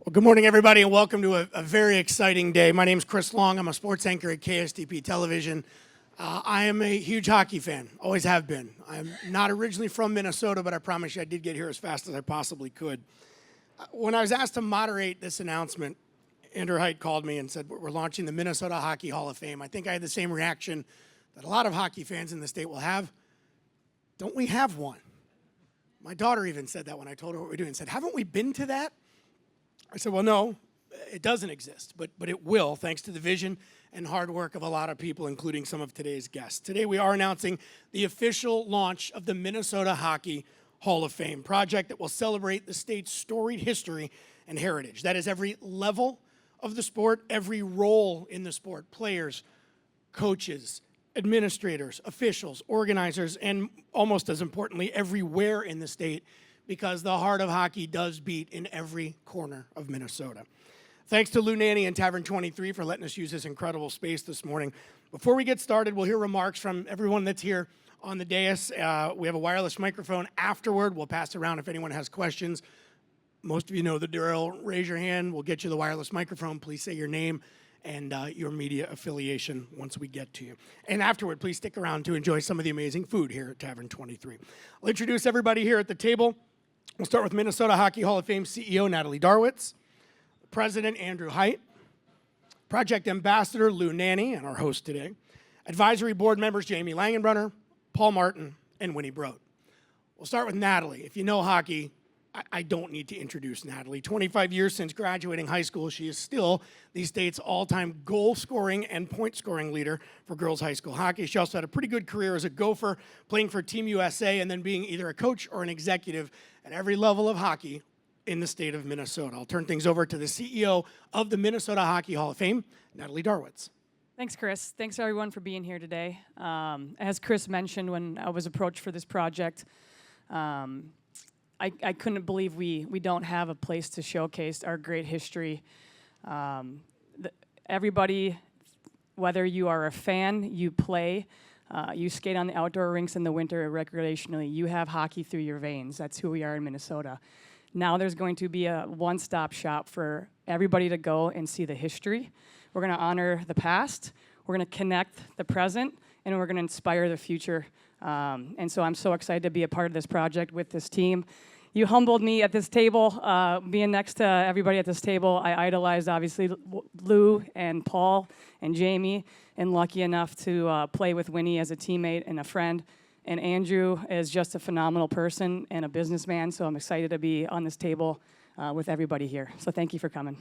Well, good morning, everybody, and welcome to a very exciting day. My name is Chris Long. I'm a sports anchor at KSTP Television. I am a huge hockey fan, always have been. I'm not originally from Minnesota, but I promise you I did get here as fast as I possibly could. When I was asked to moderate this announcement, Andrew Height called me and said, we're launching the Minnesota Hockey Hall of Fame. I think I had the same reaction that a lot of hockey fans in the state will have. Don't we have one? My daughter even said that when I told her what we're doing, said, haven't we been to that? I said, well, no, it doesn't exist, but it will, thanks to the vision and hard work of a lot of people, including some of today's guests. Today, we are announcing the official launch of the Minnesota Hockey Hall of Fame project that will celebrate the state's storied history and heritage. That is every level of the sport, every role in the sport, players, coaches, administrators, officials, organizers, and almost as importantly, everywhere in the state, because the heart of hockey does beat in every corner of Minnesota. Thanks to Lou Nanny and Tavern 23 for letting us use this incredible space this morning. Before we get started, we'll hear remarks from everyone that's here on the dais. We have a wireless microphone afterward. We'll pass it around if anyone has questions. Most of you know the drill. Raise your hand. We'll get you the wireless microphone. Please say your name and your media affiliation once we get to you. And afterward, please stick around to enjoy some of the amazing food here at Tavern 23. I'll introduce everybody here at the table. We'll start with Minnesota Hockey Hall of Fame CEO Natalie Darwitz, President Andrew Height, Project Ambassador Lou Nanny, and our host today, Advisory Board members Jamie Langenbrunner, Paul Martin, and Winnie Broad. We'll start with Natalie. If you know hockey, I don't need to introduce Natalie. 25 years since graduating high school, she is still the state's all-time goal-scoring and point-scoring leader for girls high school hockey. She also had a pretty good career as a Gopher, playing for Team USA, and then being either a coach or an executive at every level of hockey in the state of Minnesota. I'll turn things over to the CEO of the Minnesota Hockey Hall of Fame, Natalie Darwitz. Thanks, Chris. Thanks, everyone, for being here today. As Chris mentioned when I was approached for this project, I couldn't believe we don't have a place to showcase our great history. Everybody, whether you are a fan, you play, you skate on the outdoor rinks in the winter recreationally, you have hockey through your veins. That's who we are in Minnesota. Now there's going to be a one-stop shop for everybody to go and see the history. We're going to honor the past, we're going to connect the present, and we're going to inspire the future. And so I'm so excited to be a part of this project with this team. You humbled me at this table, being next to everybody at this table. I idolized, obviously, Lou and Paul and Jamie, and lucky enough to play with Winnie as a teammate and a friend. And Andrew is just a phenomenal person and a businessman, so I'm excited to be on this table with everybody here. So thank you for coming.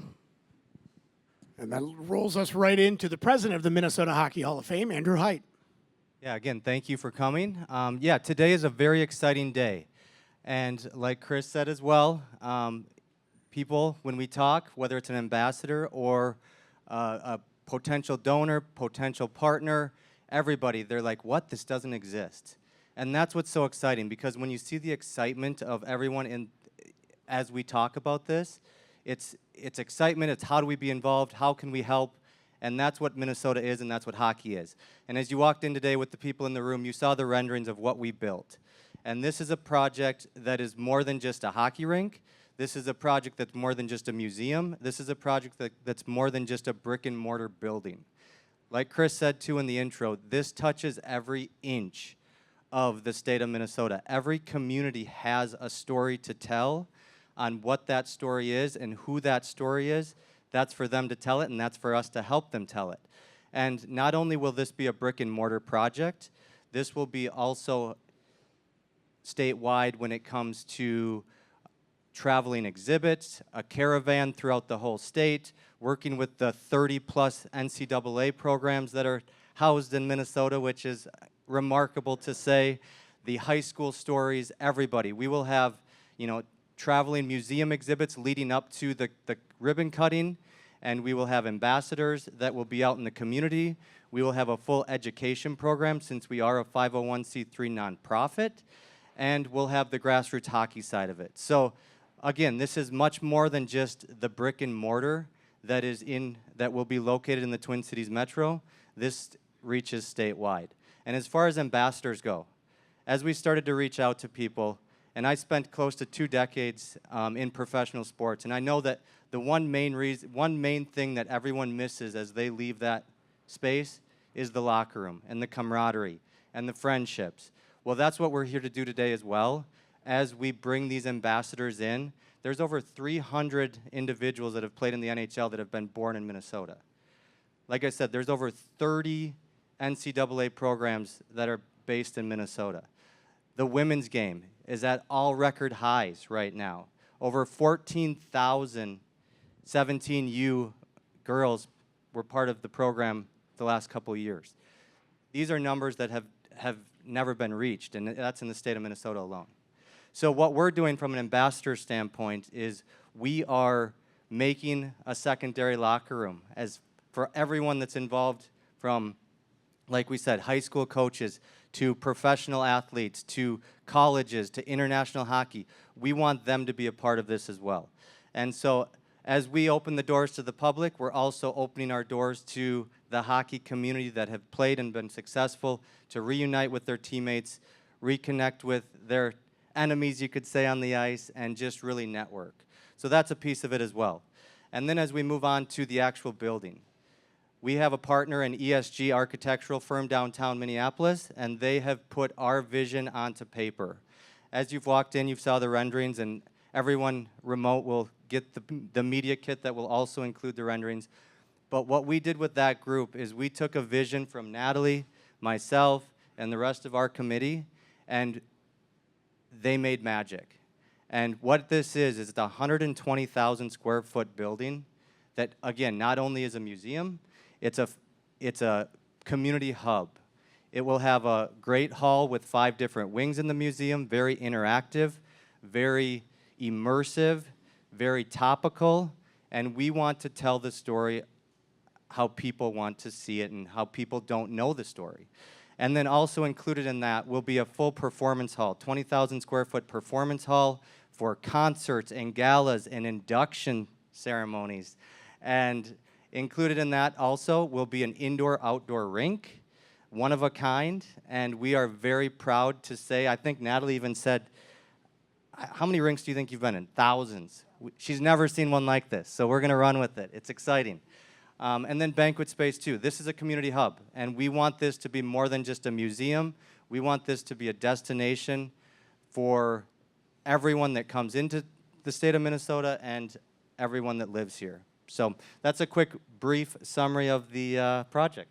And that rolls us right into the president of the Minnesota Hockey Hall of Fame, Andrew Height. Yeah, again, thank you for coming. Today is a very exciting day. And like Chris said as well, people, when we talk, whether it's an ambassador or a potential donor, potential partner, everybody, they're like, what? This doesn't exist. And that's what's so exciting, because when you see the excitement of everyone as we talk about this, it's excitement, it's how do we be involved, how can we help, and that's what Minnesota is, and that's what hockey is. And as you walked in today with the people in the room, you saw the renderings of what we built. And this is a project that is more than just a hockey rink. This is a project that's more than just a museum. This is a project that's more than just a brick and mortar building. Like Chris said too in the intro, this touches every inch of the state of Minnesota. Every community has a story to tell on what that story is and who that story is. That's for them to tell it, and that's for us to help them tell it. And not only will this be a brick and mortar project, this will be also statewide when it comes to traveling exhibits, a caravan throughout the whole state, working with the 30-plus NCAA programs that are housed in Minnesota, which is remarkable to say, the high school stories, everybody. We will have, traveling museum exhibits leading up to the ribbon cutting, and we will have ambassadors that will be out in the community. We will have a full education program since we are a 501c3 nonprofit, and we'll have the grassroots hockey side of it. So again, this is much more than just the brick and mortar that will be located in the Twin Cities Metro. This reaches statewide. And as far as ambassadors go, as we started to reach out to people, And I spent close to 2 decades in professional sports, and I know that the one main thing that everyone misses as they leave that space is the locker room and the camaraderie and the friendships. Well, that's what we're here to do today as well. As we bring these ambassadors in, there's over 300 individuals that have played in the NHL that have been born in Minnesota. Like I said, there's over 30 NCAA programs that are based in Minnesota. The women's game is at all record highs right now. Over 14,000 17U girls were part of the program the last couple of years. These are numbers that have never been reached, and that's in the state of Minnesota alone. So what we're doing from an ambassador standpoint is we are making a secondary locker room as for everyone that's involved, from, like we said, high school coaches to professional athletes to colleges to international hockey. We want them to be a part of this as well. And so as we open the doors to the public, we're also opening our doors to the hockey community that have played and been successful to reunite with their teammates, reconnect with their enemies, you could say, on the ice, and just really network. So that's a piece of it as well. And then as we move on to the actual building, we have a partner, an ESG architectural firm downtown Minneapolis, and they have put our vision onto paper. As you've walked in, you've saw the renderings, and everyone remote will get the media kit that will also include the renderings. But what we did with that group is we took a vision from Natalie, myself, and the rest of our committee, and they made magic. And what this is it's a 120,000 square foot building that, again, not only is a museum, it's a community hub. It will have a great hall with 5 different wings in the museum, very interactive, very immersive, very topical, and we want to tell the story how people want to see it and how people don't know the story. And then also included in that will be a full performance hall, 20,000 square foot performance hall for concerts and galas and induction ceremonies. And included in that also will be an indoor-outdoor rink, one of a kind, and we are very proud to say, I think Natalie even said, how many rinks do you think you've been in? Thousands. She's never seen one like this, so we're going to run with it. It's exciting. And then banquet space, too. This is a community hub, and we want this to be more than just a museum. We want this to be a destination for everyone that comes into the state of Minnesota and everyone that lives here. So that's a quick, brief summary of the project.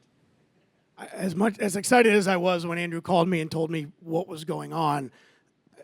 As excited as I was when Andrew called me and told me what was going on,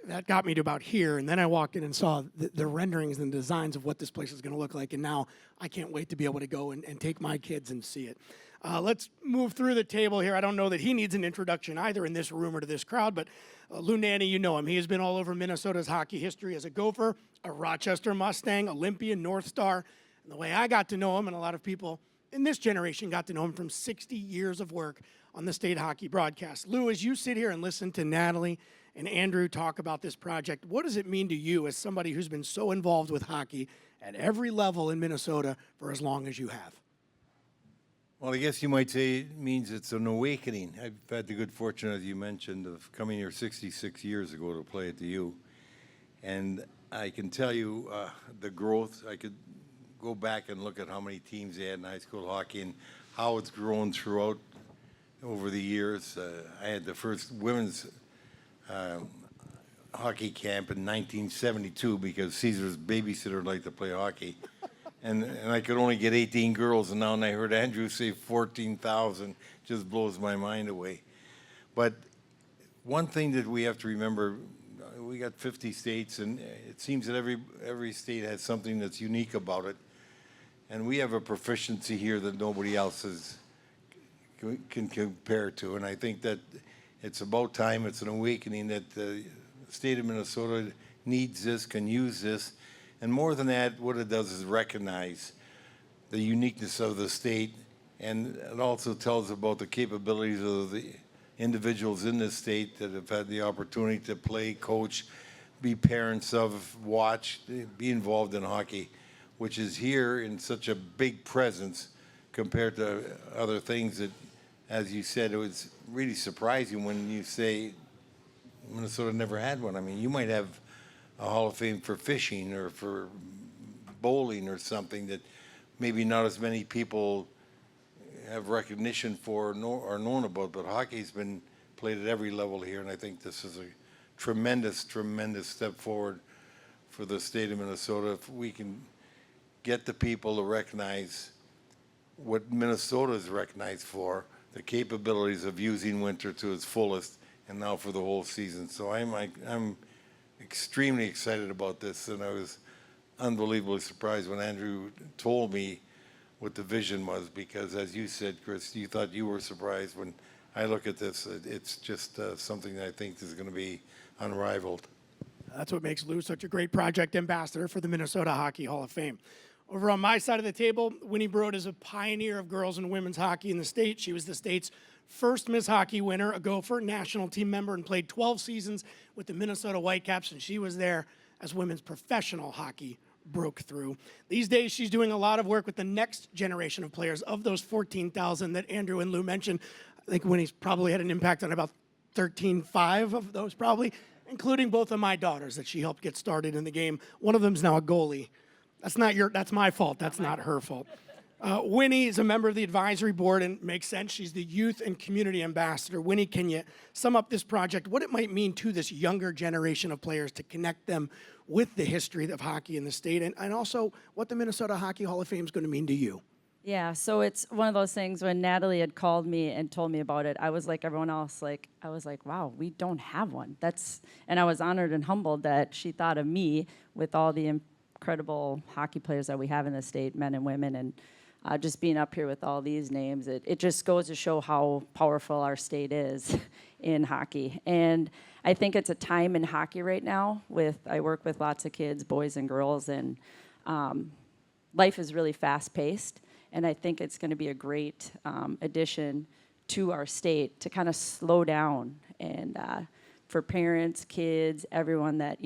that got me to about here, and then I walked in and saw the renderings and designs of what this place is going to look like, and now I can't wait to be able to go and take my kids and see it. Let's move through the table here. I don't know that he needs an introduction either in this room or to this crowd, but Lou Nanny, you know him. He has been all over Minnesota's hockey history as a Gopher, a Rochester Mustang, Olympian, North Star. And the way I got to know him, and a lot of people in this generation got to know him from 60 years of work on the state hockey broadcast. Lou, as you sit here and listen to Natalie and Andrew talk about this project, what does it mean to you as somebody who's been so involved with hockey at every level in Minnesota for as long as you have? Well, I guess you might say it means it's an awakening. I've had the good fortune, as you mentioned, of coming here 66 years ago to play at the U. And I can tell you the growth. I could go back and look at how many teams they had in high school hockey and how it's grown throughout over the years. I had the first women's hockey camp in 1972 because Caesar's babysitter liked to play hockey. And I could only get 18 girls, and now when I heard Andrew say 14,000, just blows my mind away. But one thing that we have to remember, we got 50 states, and it seems that every state has something that's unique about it. And we have a proficiency here that nobody else can compare to. And I think that it's about time, it's an awakening that the state of Minnesota needs this, can use this. And more than that, what it does is recognize the uniqueness of the state, and it also tells about the capabilities of the individuals in this state that have had the opportunity to play, coach, be parents of, watch, be involved in hockey, which is here in such a big presence compared to other things that, as you said, it was really surprising when you say Minnesota never had one. I mean, you might have a Hall of Fame for fishing or for bowling or something that maybe not as many people have recognition for or known about, but hockey's been played at every level here, and I think this is a tremendous, tremendous step forward for the state of Minnesota. If we can get the people to recognize what Minnesota is recognized for, the capabilities of using winter to its fullest, and now for the whole season. So I'm extremely excited about this, and I was unbelievably surprised when Andrew told me what the vision was, because as you said, Chris, you thought you were surprised. When I look at this, it's just something that I think is going to be unrivaled. That's what makes Lou such a great project ambassador for the Minnesota Hockey Hall of Fame. Over on my side of the table, Winnie Warroad is a pioneer of girls and women's hockey in the state. She was the state's first Miss Hockey winner, a Gopher, national team member, and played 12 seasons with the Minnesota Whitecaps, and she was there as women's professional hockey broke through. These days, she's doing a lot of work with the next generation of players. Of those 14,000 that Andrew and Lou mentioned, I think Winnie's probably had an impact on about 13,500 of those probably, including both of my daughters that she helped get started in the game. One of them's now a goalie. That's my fault. That's not her fault. Winnie is a member of the advisory board, and makes sense. She's the youth and community ambassador. Winnie, can you sum up this project, what it might mean to this younger generation of players to connect them with the history of hockey in the state, and also what the Minnesota Hockey Hall of Fame is going to mean to you? Yeah, so it's one of those things. When Natalie had called me and told me about it, I was like everyone else, I was like, wow, we don't have one. And I was honored and humbled that she thought of me with all the incredible hockey players that we have in the state, men and women, and just being up here with all these names, it just goes to show how powerful our state is in hockey. And I think it's a time in hockey right now. I work with lots of kids, boys and girls, and life is really fast-paced. And I think it's going to be a great addition to our state to kind of slow down, and for parents, kids, everyone, that,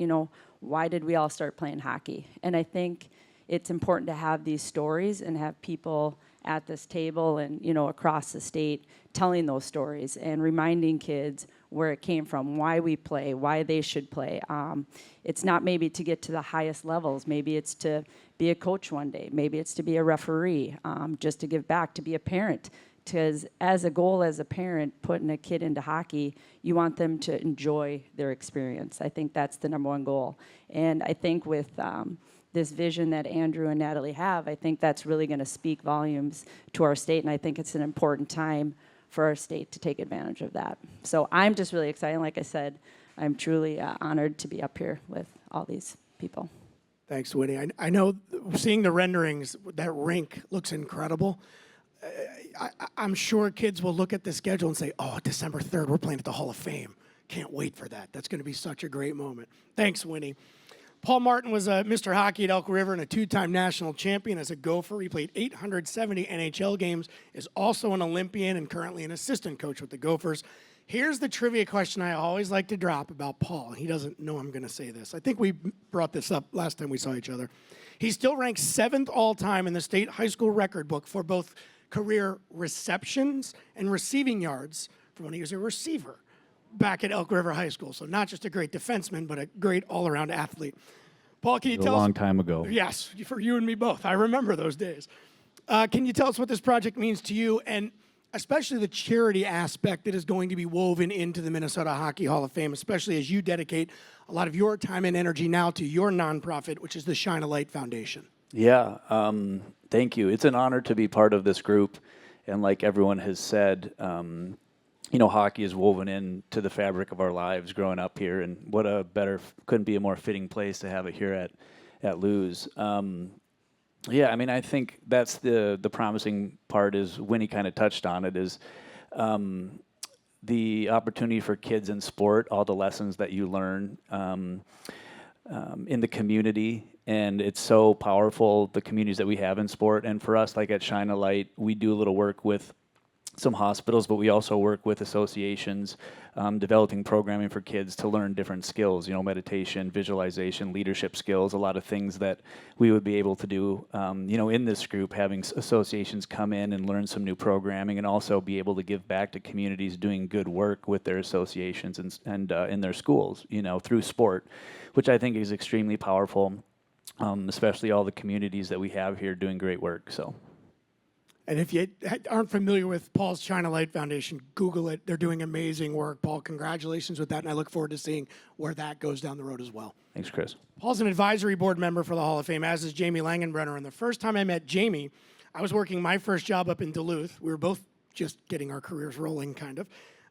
why did we all start playing hockey? And I think it's important to have these stories and have people at this table and, across the state telling those stories and reminding kids where it came from, why we play, why they should play. It's not maybe to get to the highest levels. Maybe it's to be a coach one day. Maybe it's to be a referee, just to give back, to be a parent. Because as a goal as a parent, putting a kid into hockey, you want them to enjoy their experience. I think that's the number one goal. And I think with this vision that Andrew and Natalie have, I think that's really going to speak volumes to our state, and I think it's an important time for our state to take advantage of that. So I'm just really excited. Like I said, I'm truly honored to be up here with all these people. Thanks, Winnie. I know seeing the renderings, that rink looks incredible. I'm sure kids will look at the schedule and say, oh, December 3rd, we're playing at the Hall of Fame. Can't wait for that. That's going to be such a great moment. Thanks, Winnie. Paul Martin was a Mr. Hockey at Elk River and a two-time national champion as a Gopher. He played 870 NHL games, is also an Olympian and currently an assistant coach with the Gophers. Here's the trivia question I always like to drop about Paul. He doesn't know I'm going to say this. I think we brought this up last time we saw each other. He still ranks 7th all-time in the state high school record book for both career receptions and receiving yards from when he was a receiver back at Elk River High School. So not just a great defenseman, but a great all-around athlete. Paul, can you tell us? A long time ago. Yes, for you and me both. I remember those days. Can you tell us what this project means to you, and especially the charity aspect that is going to be woven into the Minnesota Hockey Hall of Fame, especially as you dedicate a lot of your time and energy now to your nonprofit, which is the Shine a Light Foundation? Yeah, thank you. It's an honor to be part of this group. And like everyone has said, hockey is woven into the fabric of our lives growing up here. And what a better, couldn't be a more fitting place to have it here at Lou's. I think that's the promising part, is Winnie kind of touched on it, is the opportunity for kids in sport, all the lessons that you learn in the community. And it's so powerful, the communities that we have in sport. And for us, like at Shine a Light, we do a little work with some hospitals, but we also work with associations, developing programming for kids to learn different skills, meditation, visualization, leadership skills, a lot of things that we would be able to do, in this group, having associations come in and learn some new programming and also be able to give back to communities doing good work with their associations and in their schools, through sport, which I think is extremely powerful, especially all the communities that we have here doing great work, so. And if you aren't familiar with Paul's China Light Foundation, Google it. They're doing amazing work. Paul, congratulations with that, and I look forward to seeing where that goes down the road as well. Thanks, Chris. Paul's an advisory board member for the Hall of Fame, as is Jamie Langenbrenner. And the first time I met Jamie, I was working my first job up in Duluth. We were both just getting our careers rolling, kind of.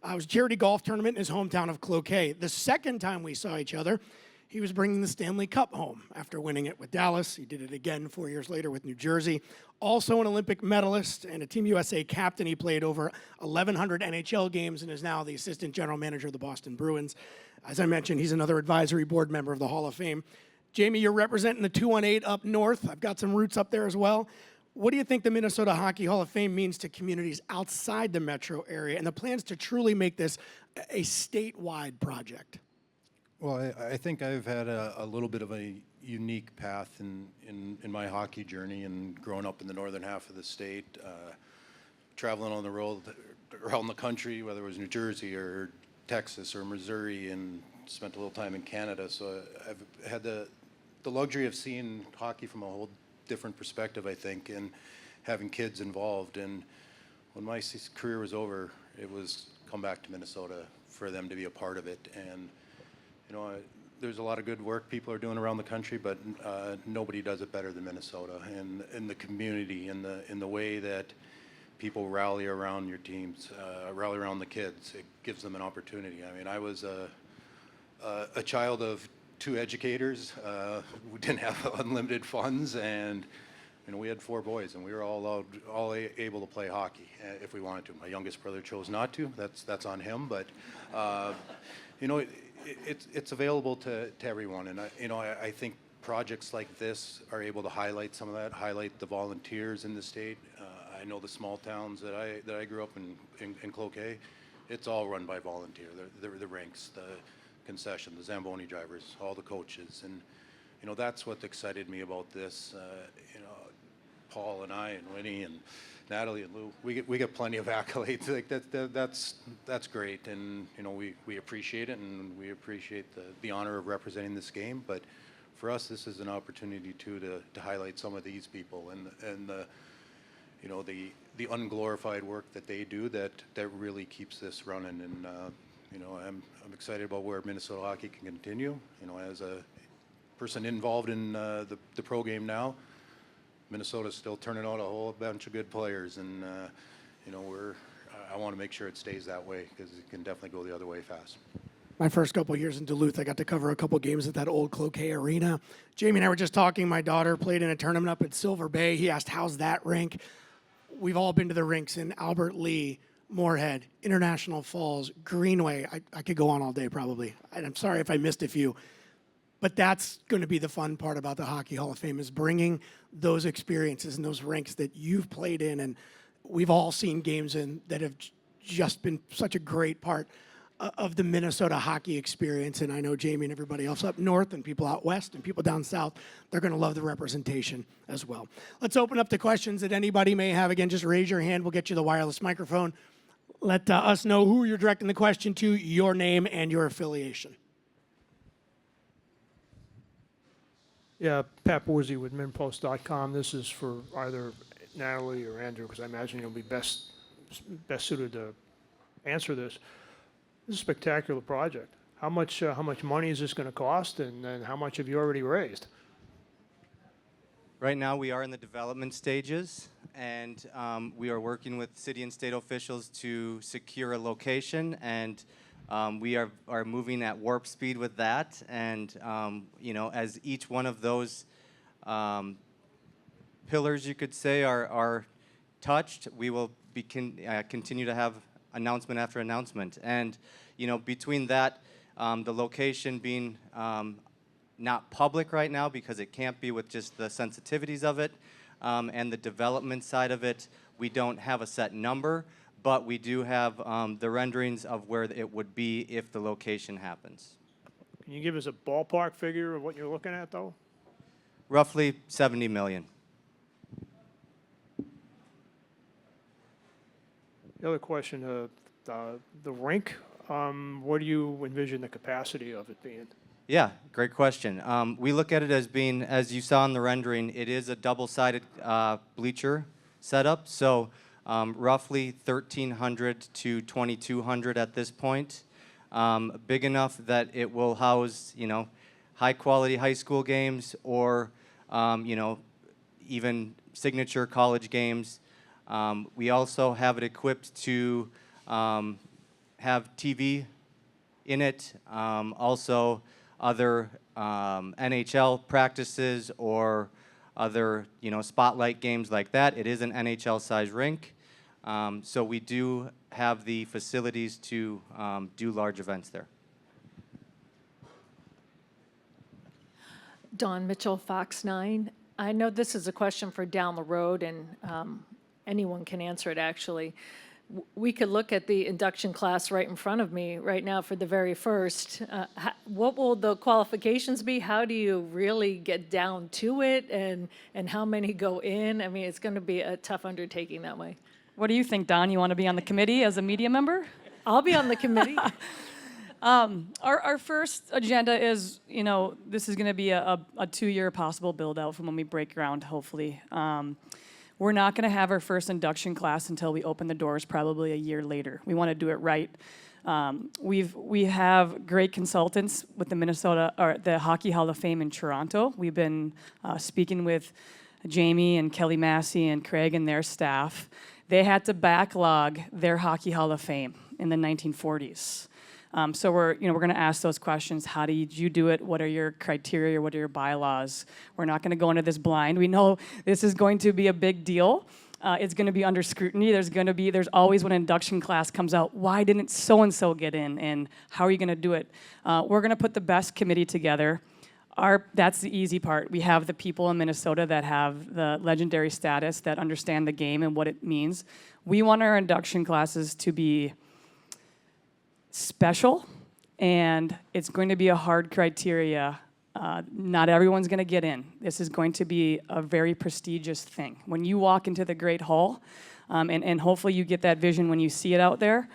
It was a charity golf tournament in his hometown of Cloquet. The second time we saw each other, he was bringing the Stanley Cup home after winning it with Dallas. He did it again 4 years later with New Jersey. Also an Olympic medalist and a Team USA captain. He played over 1,100 NHL games and is now the assistant general manager of the Boston Bruins. As I mentioned, he's another advisory board member of the Hall of Fame. Jamie, you're representing the 218 up north. I've got some roots up there as well. What do you think the Minnesota Hockey Hall of Fame means to communities outside the metro area and the plans to truly make this a statewide project? Well, I think I've had a little bit of a unique path in my hockey journey and growing up in the northern half of the state, traveling on the road around the country, whether it was New Jersey or Texas or Missouri, and spent a little time in Canada. So I've had the luxury of seeing hockey from a whole different perspective, I think, and having kids involved. And when my career was over, it was come back to Minnesota for them to be a part of it. And there's a lot of good work people are doing around the country, but nobody does it better than Minnesota. And in the community, in the way that people rally around your teams, rally around the kids, it gives them an opportunity. I mean, I was a child of two educators. We didn't have unlimited funds, and we had 4 boys, and we were all able to play hockey if we wanted to. My youngest brother chose not to. That's on him, but it's available to everyone, and I think projects like this are able to highlight some of that, highlight the volunteers in the state. I know the small towns that I grew up in Cloquet, it's all run by volunteer. The rinks, the concession, the Zamboni drivers, all the coaches, and that's what excited me about this. Paul and I and Winnie and Natalie and Lou, we get plenty of accolades. Like that's great, and we appreciate it, and we appreciate the honor of representing this game. But for us, this is an opportunity too to highlight some of these people and the unglorified work that they do that really keeps this running. And I'm excited about where Minnesota hockey can continue. As a person involved in the pro game now, Minnesota's still turning out a whole bunch of good players, and I want to make sure it stays that way because it can definitely go the other way fast. My first couple of years in Duluth, I got to cover a couple games at that old Cloquet arena. Jamie and I were just talking. My daughter played in a tournament up at Silver Bay. He asked, "How's that rink?" We've all been to the rinks in Albert Lee, Moorhead, International Falls, Greenway. I could go on all day probably. And I'm sorry if I missed a few. But that's going to be the fun part about the Hockey Hall of Fame is bringing those experiences and those rinks that you've played in. And we've all seen games in that have just been such a great part of the Minnesota hockey experience. And I know Jamie and everybody else up north and people out west and people down south, they're going to love the representation as well. Let's open up to questions that anybody may have. Again, just raise your hand. We'll get you the wireless microphone. Let us know who you're directing the question to, your name, and your affiliation. Yeah, Pat Borzy with MinPost.com. This is for either Natalie or Andrew, because I imagine you'll be best suited to answer this. This is a spectacular project. How much money is this going to cost, and then how much have you already raised? Right now, we are in the development stages, and we are working with city and state officials to secure a location, and we are moving at warp speed with that. And as each one of those pillars, you could say, are touched, we will continue to have announcement after announcement. And between that, the location being not public right now because it can't be with just the sensitivities of it, and the development side of it, we don't have a set number, but we do have the renderings of where it would be if the location happens. Can you give us a ballpark figure of what you're looking at, though? Roughly 70 million. The other question, the rink, what do you envision the capacity of it being? Yeah, great question. We look at it as being, as you saw in the rendering, it is a double-sided bleacher setup, so roughly 1,300 to 2,200 at this point. Big enough that it will house, high-quality high school games or, even signature college games. We also have it equipped to have TV in it, also other NHL practices or other, spotlight games like that. It is an NHL-sized rink, so we do have the facilities to do large events there. Dawn Mitchell, Fox 9. I know this is a question for down the road, and anyone can answer it, actually. We could look at the induction class right in front of me right now for the very first. What will the qualifications be? How do you really get down to it, and how many go in? I mean, it's going to be a tough undertaking that way. What do you think, Don? You want to be on the committee as a media member? I'll be on the committee. Our first agenda is, this is going to be a 2-year possible build out from when we break ground, hopefully. We're not going to have our first induction class until we open the doors, probably a year later. We want to do it right. We have great consultants with the Hockey Hall of Fame in Toronto. We've been speaking with Jamie and Kelly Massey and Craig and their staff. They had to backlog their Hockey Hall of Fame in the 1940s. So we're going to ask those questions. How did you do it? What are your criteria? What are your bylaws? We're not going to go into this blind. We know this is going to be a big deal. It's going to be under scrutiny. There's always when an induction class comes out, why didn't so-and-so get in? And how are you going to do it? We're going to put the best committee together. That's the easy part. We have the people in Minnesota that have the legendary status, that understand the game and what it means. We want our induction classes to be special, and it's going to be a hard criteria. Not everyone's going to get in. This is going to be a very prestigious thing. When you walk into the Great Hall, and hopefully you get that vision when you see it out there,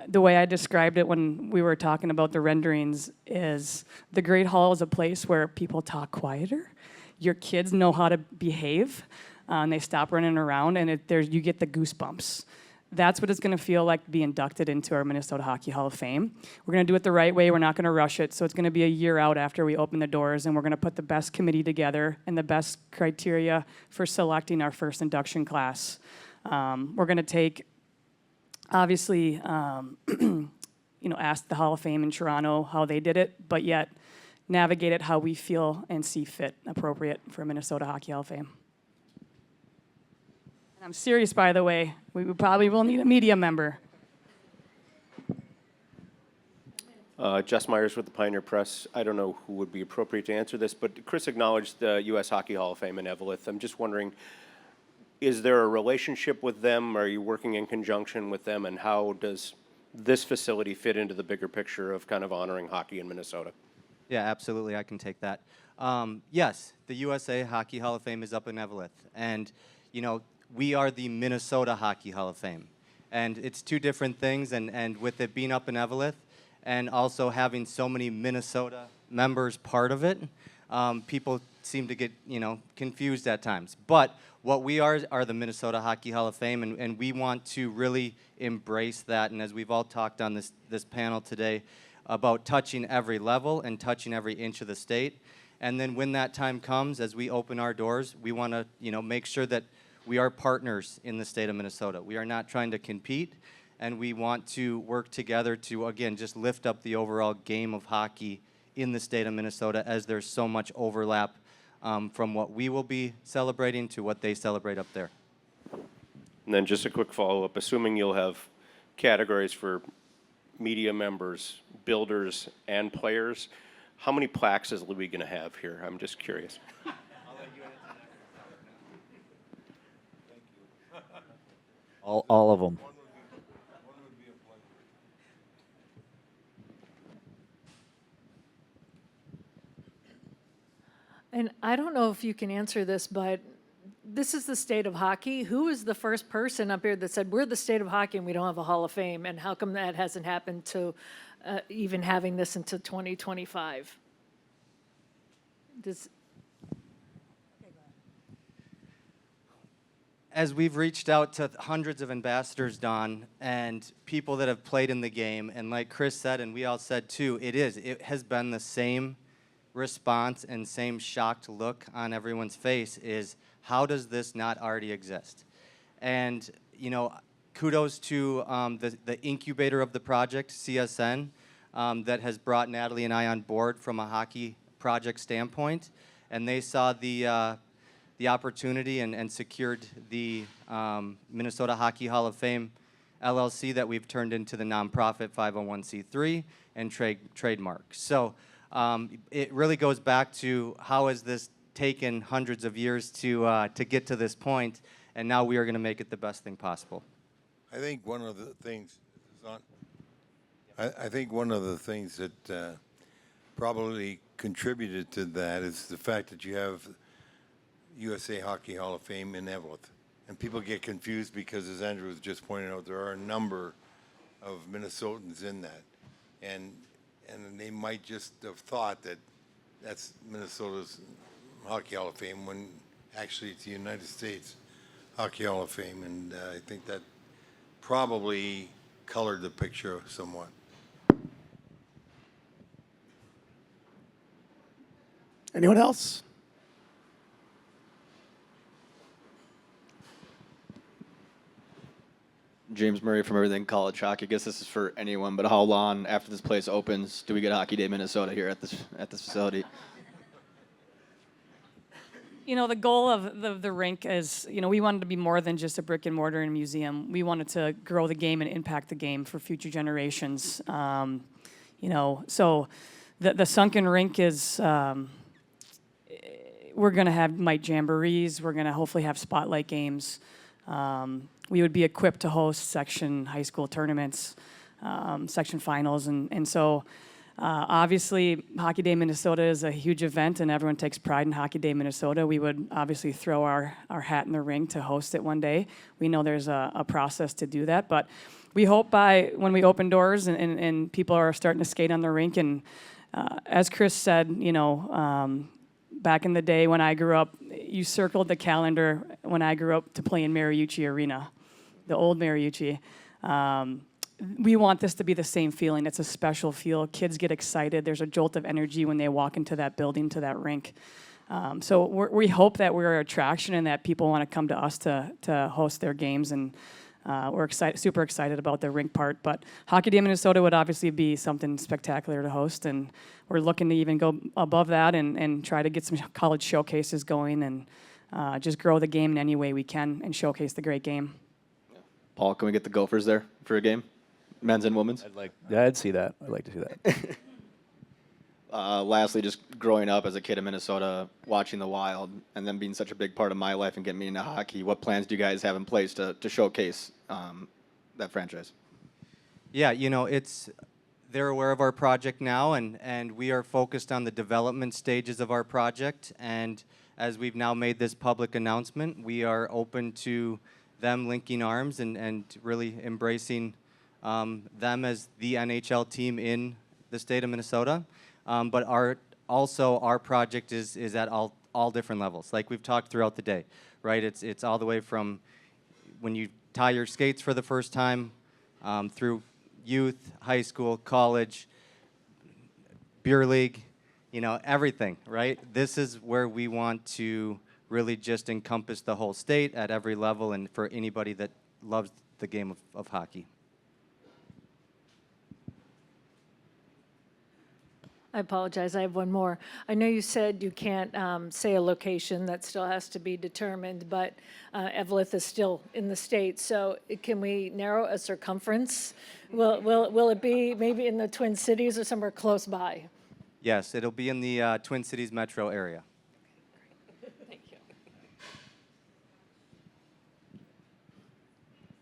the way I described it when we were talking about the renderings is the Great Hall is a place where people talk quieter. Your kids know how to behave, and they stop running around, and you get the goosebumps. That's what it's going to feel like to be inducted into our Minnesota Hockey Hall of Fame. We're going to do it the right way. We're not going to rush it. So it's going to be a year out after we open the doors, and we're going to put the best committee together and the best criteria for selecting our first induction class. We're going to take, obviously, ask the Hall of Fame in Toronto how they did it, but yet navigate it how we feel and see fit appropriate for Minnesota Hockey Hall of Fame. I'm serious, by the way. We probably will need a media member. Jess Myers with the Pioneer Press. I don't know who would be appropriate to answer this, but Chris acknowledged the U.S. Hockey Hall of Fame in Eveleth. I'm just wondering, is there a relationship with them? Are you working in conjunction with them? And how does this facility fit into the bigger picture of kind of honoring hockey in Minnesota? Yeah, absolutely. I can take that. Yes, the USA Hockey Hall of Fame is up in Eveleth. And, we are the Minnesota Hockey Hall of Fame. And it's two different things, and with it being up in Eveleth and also having so many Minnesota members part of it, people seem to get, confused at times. But what we are the Minnesota Hockey Hall of Fame, and we want to really embrace that. And as we've all talked on this panel today about touching every level and touching every inch of the state. And then when that time comes, as we open our doors, we want to, make sure that we are partners in the state of Minnesota. We are not trying to compete, and we want to work together to, again, just lift up the overall game of hockey in the state of Minnesota, as there's so much overlap from what we will be celebrating to what they celebrate up there. And then just a quick follow-up. Assuming you'll have categories for media members, builders, and players, how many plaques is Louis going to have here? I'm just curious. All of them. And I don't know if you can answer this, but this is the state of hockey. Who is the first person up here that said, we're the state of hockey and we don't have a Hall of Fame? And how come that hasn't happened to even having this until 2025? Does, As we've reached out to hundreds of ambassadors, Don, and people that have played in the game, and like Chris said, and we all said too, it has been the same response and same shocked look on everyone's face is, how does this not already exist? And, you know, kudos to the incubator of the project, CSN, that has brought Natalie and I on board from a hockey project standpoint, and they saw the opportunity and secured the Minnesota Hockey Hall of Fame LLC that we've turned into the nonprofit 501c3 and trademark. So it really goes back to how has this taken hundreds of years to get to this point, and now we are going to make it the best thing possible. I think one of the things, I think one of the things that probably contributed to that is the fact that you have USA Hockey Hall of Fame in Evelyn. And people get confused because, as Andrew was just pointing out, there are a number of Minnesotans in that. And they might just have thought that that's Minnesota's Hockey Hall of Fame when actually it's the United States Hockey Hall of Fame. And I think that probably colored the picture somewhat. Anyone else? James Murray from Everything College Hockey. I guess this is for anyone, but how long after this place opens do we get Hockey Day Minnesota here at this facility? You know, the goal of the rink is, you know, we wanted to be more than just a brick and mortar and museum. We wanted to grow the game and impact the game for future generations. You know, so the sunken rink is, we're going to have mite jamborees. We're going to hopefully have spotlight games. We would be equipped to host section high school tournaments, section finals, and so obviously Hockey Day Minnesota is a huge event and everyone takes pride in Hockey Day Minnesota. We would obviously throw our hat in the ring to host it one day. We know there's a process to do that, but we hope by when we open doors and people are starting to skate on the rink, and as Chris said, you know, back in the day when I grew up, you circled the calendar when I grew up to play in Mariucci Arena, the old Mariucci. We want this to be the same feeling. It's a special feel. Kids get excited. There's a jolt of energy when they walk into that building, to that rink. So we hope that we're an attraction and that people want to come to us to host their games, and we're super excited about the rink part. But Hockey Day Minnesota would obviously be something spectacular to host, and we're looking to even go above that and try to get some college showcases going and just grow the game in any way we can and showcase the great game. Paul, can we get the Gophers there for a game? Men's and women's? I'd see that. I'd like to see that. Lastly, just growing up as a kid in Minnesota, watching the Wild, and then being such a big part of my life and getting me into hockey, what plans do you guys have in place to showcase that franchise? Yeah, you know, they're aware of our project now, and we are focused on the development stages of our project. And as we've now made this public announcement, we are open to them linking arms and really embracing them as the NHL team in the state of Minnesota. But our project is at all different levels, like we've talked throughout the day, right? It's all the way from when you tie your skates for the first time, through youth, high school, college, beer league, you know, everything, right? This is where we want to really just encompass the whole state at every level, and for anybody that loves the game of hockey. I apologize, I have one more. I know you said you can't say a location, that still has to be determined, but Evelyn is still in the state, so can we narrow a circumference? Will it be maybe in the Twin Cities or somewhere close by? Yes, it'll be in the Twin Cities metro area. Thank you.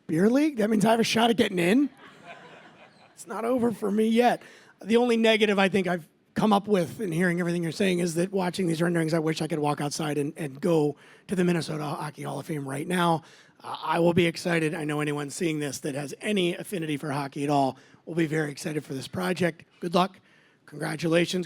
beer league? That means I have a shot at getting in? It's not over for me yet. The only negative I think I've come up with in hearing everything you're saying is that watching these renderings, I wish I could walk outside and go to the Minnesota Hockey Hall of Fame right now. I will be excited. I know anyone seeing this that has any affinity for hockey at all will be very excited for this project. Good luck. Congratulations.